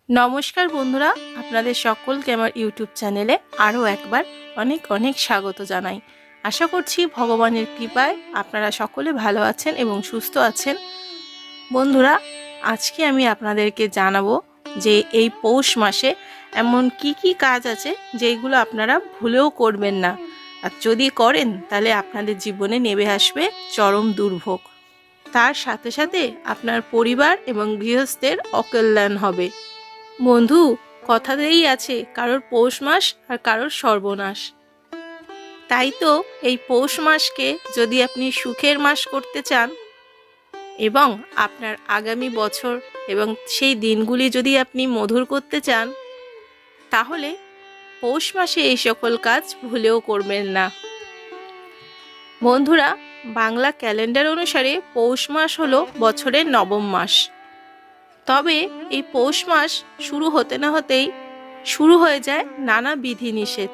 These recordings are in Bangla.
নমস্কার বন্ধুরা, আপনাদের সকলকে আমার ইউটিউব চ্যানেলে আরও একবার অনেক অনেক স্বাগত জানাই। আশা করছি ভগবানের কৃপায় আপনারা সকলে ভালো আছেন এবং সুস্থ আছেন। বন্ধুরা, আজকে আমি আপনাদেরকে জানাবো যে এই পৌষ মাসে এমন কি কি কাজ আছে যেগুলো আপনারা ভুলেও করবেন না, আর যদি করেন তাহলে আপনাদের জীবনে নেমে আসবে চরম দুর্ভোগ। তার সাথে সাথে আপনার পরিবার এবং গৃহস্থের অকল্যাণ হবে। বন্ধু, কথাতেই আছে কারোর পৌষ মাস আর কারোর সর্বনাশ। তাই তো এই পৌষ মাসকে যদি আপনি সুখের মাস করতে চান এবং আপনার আগামী বছর এবং সেই দিনগুলি যদি আপনি মধুর করতে চান, তাহলে পৌষ মাসে এই সকল কাজ ভুলেও করবেন না। বন্ধুরা, বাংলা ক্যালেন্ডার অনুসারে পৌষ মাস হলো বছরের নবম মাস। তবে এই পৌষ মাস শুরু হতে না হতেই শুরু হয়ে যায় নানা বিধিনিষেধ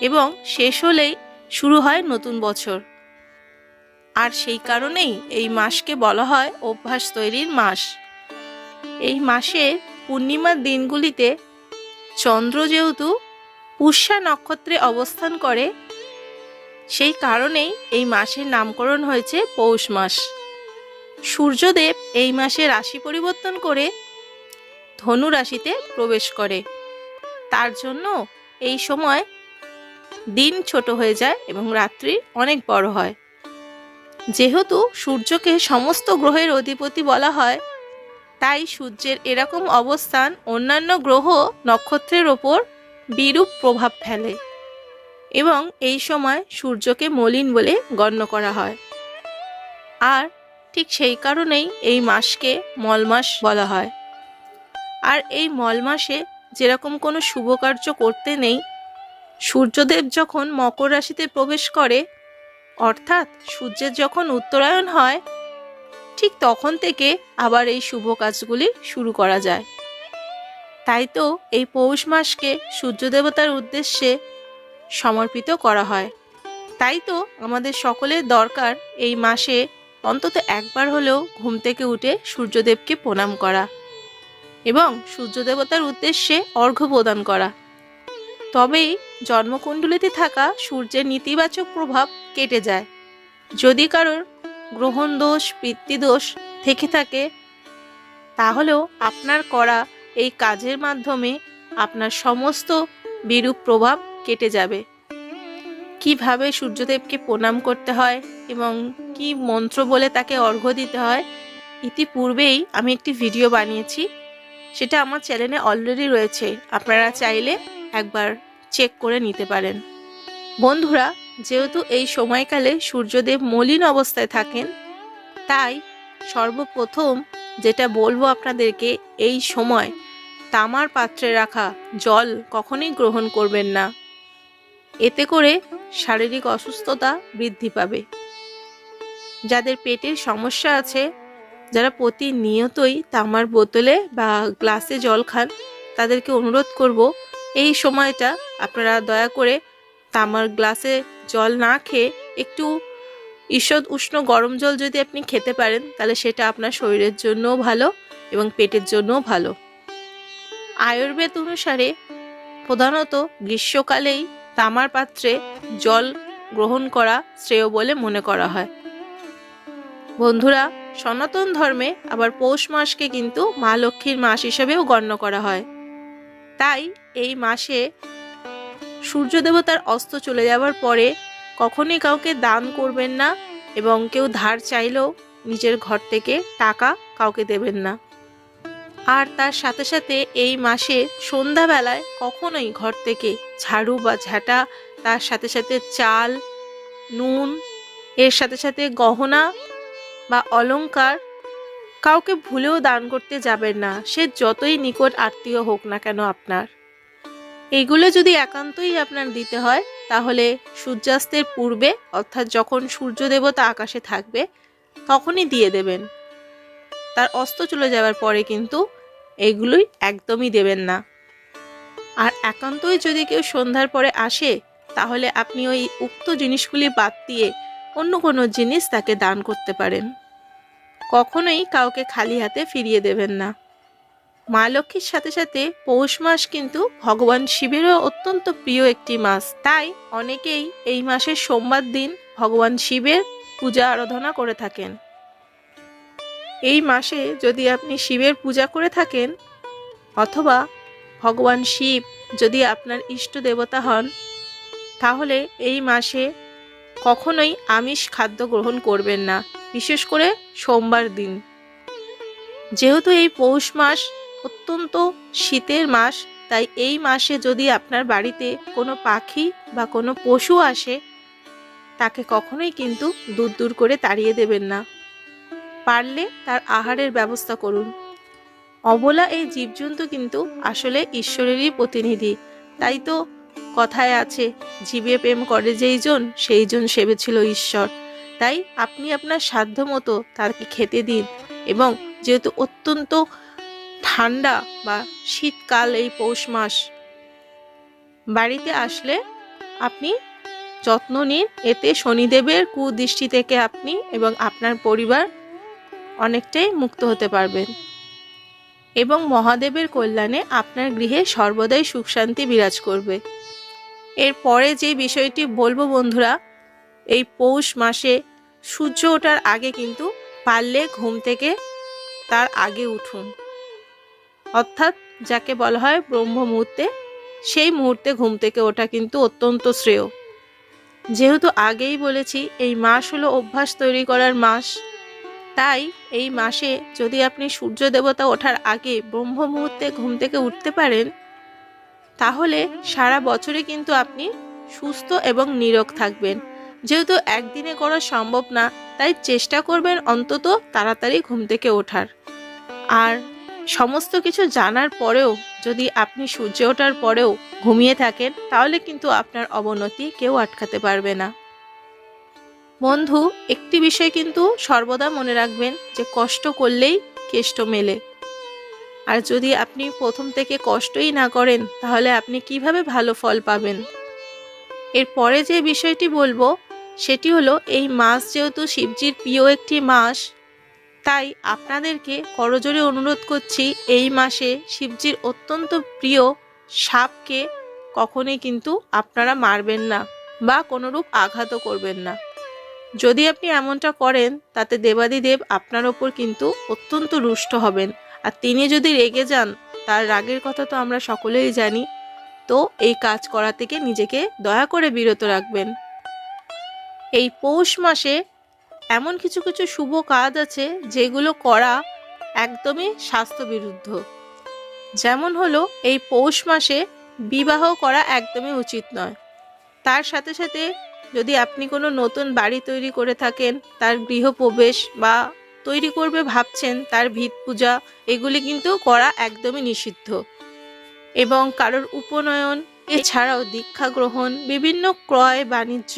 এবং শেষ হলেই শুরু হয় নতুন বছর। আর সেই কারণেই এই মাসকে বলা হয় অভ্যাস তৈরির মাস। এই মাসে পূর্ণিমার দিনগুলিতে চন্দ্র যেহেতু পুষ্যা নক্ষত্রে অবস্থান করে, সেই কারণেই এই মাসের নামকরণ হয়েছে পৌষ মাস। সূর্যদেব এই মাসে রাশি পরিবর্তন করে ধনু রাশিতে প্রবেশ করে, তার জন্য এই সময় দিন ছোট হয়ে যায় এবং রাত্রি অনেক বড় হয়। যেহেতু সূর্যকে সমস্ত গ্রহের অধিপতি বলা হয়, তাই সূর্যের এরকম অবস্থান অন্যান্য গ্রহ নক্ষত্রের ওপর বিরূপ প্রভাব ফেলে এবং এই সময় সূর্যকে মলিন বলে গণ্য করা হয়। আর ঠিক সেই কারণেই এই মাসকে মল মাস বলা হয়। আর এই মল মাসে যেরকম কোনো শুভ কার্য করতে নেই, সূর্যদেব যখন মকর রাশিতে প্রবেশ করে, অর্থাৎ সূর্যের যখন উত্তরায়ণ হয়, ঠিক তখন থেকে আবার এই শুভ কাজগুলি শুরু করা যায়। তাই তো এই পৌষ মাসকে সূর্য দেবতার উদ্দেশ্যে সমর্পিত করা হয়। তাই তো আমাদের সকলের দরকার এই মাসে অন্তত একবার হলেও ঘুম থেকে উঠে সূর্যদেবকে প্রণাম করা এবং সূর্য দেবতার উদ্দেশ্যে অর্ঘ্য প্রদান করা। তবেই জন্মকুণ্ডলিতে থাকা সূর্যের নেতিবাচক প্রভাব কেটে যায়। যদি কারোর গ্রহণ দোষ, পিতৃদোষ থেকে থাকে, তাহলেও আপনার করা এই কাজের মাধ্যমে আপনার সমস্ত বিরূপ প্রভাব কেটে যাবে। কিভাবে সূর্যদেবকে প্রণাম করতে হয় এবং কি মন্ত্র বলে তাকে অর্ঘ্য দিতে হয়, ইতিপূর্বেই আমি একটি ভিডিও বানিয়েছি, সেটা আমার চ্যানেলে অলরেডি রয়েছে, আপনারা চাইলে একবার চেক করে নিতে পারেন। বন্ধুরা, যেহেতু এই সময়কালে সূর্যদেব মলিন অবস্থায় থাকেন, তাই সর্বপ্রথম যেটা বলবো আপনাদেরকে, এই সময় তামার পাত্রে রাখা জল কখনোই গ্রহণ করবেন না। এতে করে শারীরিক অসুস্থতা বৃদ্ধি পাবে। যাদের পেটের সমস্যা আছে, যারা প্রতিনিয়তই তামার বোতলে বা গ্লাসে জল খান, তাদেরকে অনুরোধ করব এই সময়টা আপনারা দয়া করে তামার গ্লাসে জল না খেয়ে একটু ঈষৎ উষ্ণ গরম জল যদি আপনি খেতে পারেন, তাহলে সেটা আপনার শরীরের জন্যও ভালো এবং পেটের জন্যও ভালো। আয়ুর্বেদ অনুসারে প্রধানত গ্রীষ্মকালেই তামার পাত্রে জল গ্রহণ করা শ্রেয় বলে মনে করা হয়। বন্ধুরা, সনাতন ধর্মে আবার পৌষ মাসকে কিন্তু মা লক্ষ্মীর মাস হিসেবেও গণ্য করা হয়। তাই এই মাসে সূর্য দেবতার অস্ত চলে যাওয়ার পরে কখনোই কাউকে দান করবেন না এবং কেউ ধার চাইলেও নিজের ঘর থেকে টাকা কাউকে দেবেন না। আর তার সাথে সাথে এই মাসে সন্ধ্যাবেলায় কখনোই ঘর থেকে ঝাড়ু বা ঝাঁটা, তার সাথে সাথে চাল, নুন, এর সাথে সাথে গহনা বা অলংকার কাউকে ভুলেও দান করতে যাবেন না, সে যতই নিকট আত্মীয় হোক না কেন আপনার। এইগুলো যদি একান্তই আপনার দিতে হয়, তাহলে সূর্যাস্তের পূর্বে, অর্থাৎ যখন সূর্য দেবতা আকাশে থাকবে তখনই দিয়ে দেবেন। তার অস্ত চলে যাওয়ার পরে কিন্তু এইগুলোই একদমই দেবেন না। আর একান্তই যদি কেউ সন্ধ্যার পরে আসে, তাহলে আপনি ওই উক্ত জিনিসগুলি বাদ দিয়ে অন্য কোনো জিনিস তাকে দান করতে পারেন। কখনোই কাউকে খালি হাতে ফিরিয়ে দেবেন না। মা লক্ষ্মীর সাথে সাথে পৌষ মাস কিন্তু ভগবান শিবেরও অত্যন্ত প্রিয় একটি মাস। তাই অনেকেই এই মাসের সোমবার দিন ভগবান শিবের পূজা আরাধনা করে থাকেন। এই মাসে যদি আপনি শিবের পূজা করে থাকেন অথবা ভগবান শিব যদি আপনার ইষ্ট দেবতা হন, তাহলে এই মাসে কখনোই আমিষ খাদ্য গ্রহণ করবেন না, বিশেষ করে সোমবার দিন। যেহেতু এই পৌষ মাস অত্যন্ত শীতের মাস, তাই এই মাসে যদি আপনার বাড়িতে কোনো পাখি বা কোনো পশু আসে, তাকে কখনোই কিন্তু দূর দূর করে তাড়িয়ে দেবেন না। পারলে তার আহারের ব্যবস্থা করুন। অবলা এই জীবজন্তু কিন্তু আসলে ঈশ্বরেরই প্রতিনিধি। তাই তো কথায় আছে, জীবে প্রেম করে যেইজন সেইজন সেবেছিল ঈশ্বর। তাই আপনি আপনার সাধ্য মতো তাকে খেতে দিন। এবং যেহেতু অত্যন্ত ঠান্ডা বা শীতকাল এই পৌষ মাস, বাড়িতে আসলে আপনি যত্ন নিন। এতে শনিদেবের কুদৃষ্টি থেকে আপনি এবং আপনার পরিবার অনেকটাই মুক্ত হতে পারবেন এবং মহাদেবের কল্যাণে আপনার গৃহে সর্বদাই সুখ শান্তি বিরাজ করবে। এরপরে যে বিষয়টি বলবো বন্ধুরা, এই পৌষ মাসে সূর্য ওঠার আগে কিন্তু পারলে ঘুম থেকে তার আগে উঠুন, অর্থাৎ যাকে বলা হয় ব্রহ্ম মুহূর্তে, সেই মুহূর্তে ঘুম থেকে ওঠা কিন্তু অত্যন্ত শ্রেয়। যেহেতু আগেই বলেছি এই মাস হলো অভ্যাস তৈরি করার মাস, তাই এই মাসে যদি আপনি সূর্য দেবতা ওঠার আগে ব্রহ্ম মুহূর্তে ঘুম থেকে উঠতে পারেন, তাহলে সারা বছরে কিন্তু আপনি সুস্থ এবং নিরোগ থাকবেন। যেহেতু একদিনে করা সম্ভব না, তাই চেষ্টা করবেন অন্তত তাড়াতাড়ি ঘুম থেকে ওঠার। আর সমস্ত কিছু জানার পরেও যদি আপনি সূর্য ওঠার পরেও ঘুমিয়ে থাকেন, তাহলে কিন্তু আপনার অবনতি কেউ আটকাতে পারবে না। বন্ধু, একটি বিষয় কিন্তু সর্বদা মনে রাখবেন যে কষ্ট করলেই কেষ্ট মেলে। আর যদি আপনি প্রথম থেকে কষ্টই না করেন, তাহলে আপনি কিভাবে ভালো ফল পাবেন? এরপরে যে বিষয়টি বলবো সেটি হলো, এই মাস যেহেতু শিবজির প্রিয় একটি মাস, তাই আপনাদেরকে করজোড়ে অনুরোধ করছি এই মাসে শিবজির অত্যন্ত প্রিয় সাপকে কখনোই কিন্তু আপনারা মারবেন না বা কোনোরূপ আঘাতও করবেন না। যদি আপনি এমনটা করেন, তাতে দেবাদিদেব আপনার ওপর কিন্তু অত্যন্ত রুষ্ট হবেন। আর তিনি যদি রেগে যান, তার রাগের কথা তো আমরা সকলেই জানি। তো এই কাজ করা থেকে নিজেকে দয়া করে বিরত রাখবেন। এই পৌষ মাসে এমন কিছু কিছু শুভ কাজ আছে যেগুলো করা একদমই স্বাস্থ্যবিরুদ্ধ। যেমন হলো, এই পৌষ মাসে বিবাহ করা একদমই উচিত নয়। তার সাথে সাথে যদি আপনি কোনো নতুন বাড়ি তৈরি করে থাকেন, তার গৃহপ্রবেশ বা তৈরি করবে ভাবছেন, তার ভিত পূজা, এগুলি কিন্তু করা একদমই নিষিদ্ধ। এবং কারোর উপনয়ন, এছাড়াও দীক্ষা গ্রহণ, বিভিন্ন ক্রয় বাণিজ্য,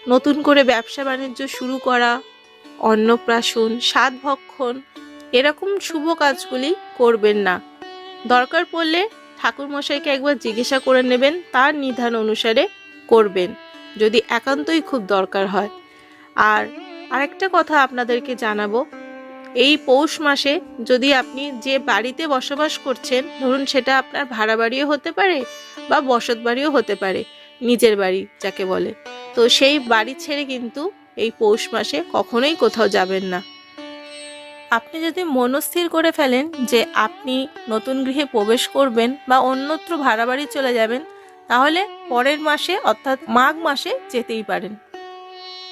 নতুন করে ব্যবসা বাণিজ্য শুরু করা, অন্নপ্রাশন, সাধভক্ষণ, এরকম শুভ কাজগুলি করবেন না। দরকার পড়লে ঠাকুরমশাইকে একবার জিজ্ঞাসা করে নেবেন, তার নিধান অনুসারে করবেন যদি একান্তই খুব দরকার হয়। আর আরেকটা কথা আপনাদেরকে জানাবো, এই পৌষ মাসে যদি আপনি যে বাড়িতে বসবাস করছেন, ধরুন সেটা আপনার ভাড়া বাড়িও হতে পারে বা বসত বাড়িও হতে পারে, নিজের বাড়ি যাকে বলে, তো সেই বাড়ি ছেড়ে কিন্তু এই পৌষ মাসে কখনোই কোথাও যাবেন না। আপনি যদি মনস্থির করে ফেলেন যে আপনি নতুন গৃহে প্রবেশ করবেন বা অন্যত্র ভাড়া বাড়ি চলে যাবেন, তাহলে পরের মাসে অর্থাৎ মাঘ মাসে যেতেই পারেন।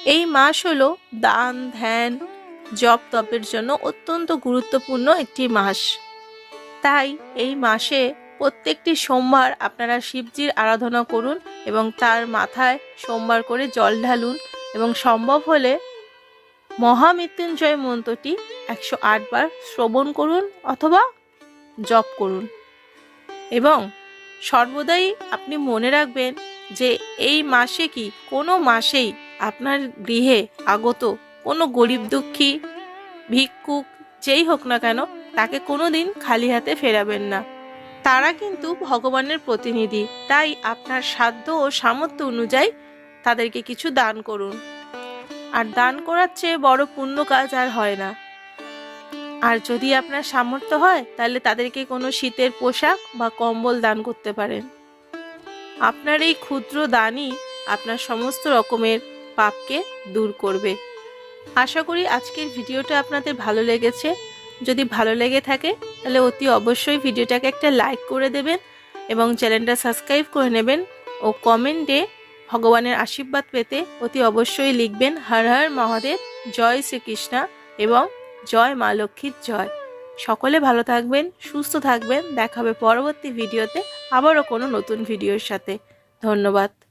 এই মাস হলো দান, ধ্যান, জপ তপের জন্য অত্যন্ত গুরুত্বপূর্ণ একটি মাস। তাই এই মাসে প্রত্যেকটি সোমবার আপনারা শিবজির আরাধনা করুন এবং তার মাথায় সোমবার করে জল ঢালুন এবং সম্ভব হলে মহামৃত্যুঞ্জয় মন্ত্রটি 108 বার শ্রবণ করুন অথবা জপ করুন। এবং সর্বদাই আপনি মনে রাখবেন যে এই মাসে কি কোনো মাসেই আপনার গৃহে আগত কোনো গরিব দুঃখী, ভিক্ষুক যেই হোক না কেন, তাকে কোনো দিন খালি হাতে ফেরাবেন না। তারা কিন্তু ভগবানের প্রতিনিধি, তাই আপনার সাধ্য ও সামর্থ্য অনুযায়ী তাদেরকে কিছু দান করুন। আর দান করার চেয়ে বড় পুণ্য কাজ আর হয় না। আর যদি আপনার সামর্থ্য হয় তাহলে তাদেরকে কোনো শীতের পোশাক বা কম্বল দান করতে পারেন। আপনার এই ক্ষুদ্র দানই আপনার সমস্ত রকমের পাপকে দূর করবে। আশা করি আজকের ভিডিওটা আপনাদের ভালো লেগেছে। যদি ভালো লেগে থাকে তাহলে অতি অবশ্যই ভিডিওটাকে একটা লাইক করে দেবেন এবং চ্যানেলটা সাবস্ক্রাইব করে নেবেন ও কমেন্টে ভগবানের আশীর্বাদ পেতে অতি অবশ্যই লিখবেন হর হর মহাদেব, জয় শ্রীকৃষ্ণ এবং জয় মা লক্ষ্মীর জয়। সকলে ভালো থাকবেন, সুস্থ থাকবেন। দেখা হবে পরবর্তী ভিডিওতে আবারও কোনো নতুন ভিডিওর সাথে। ধন্যবাদ।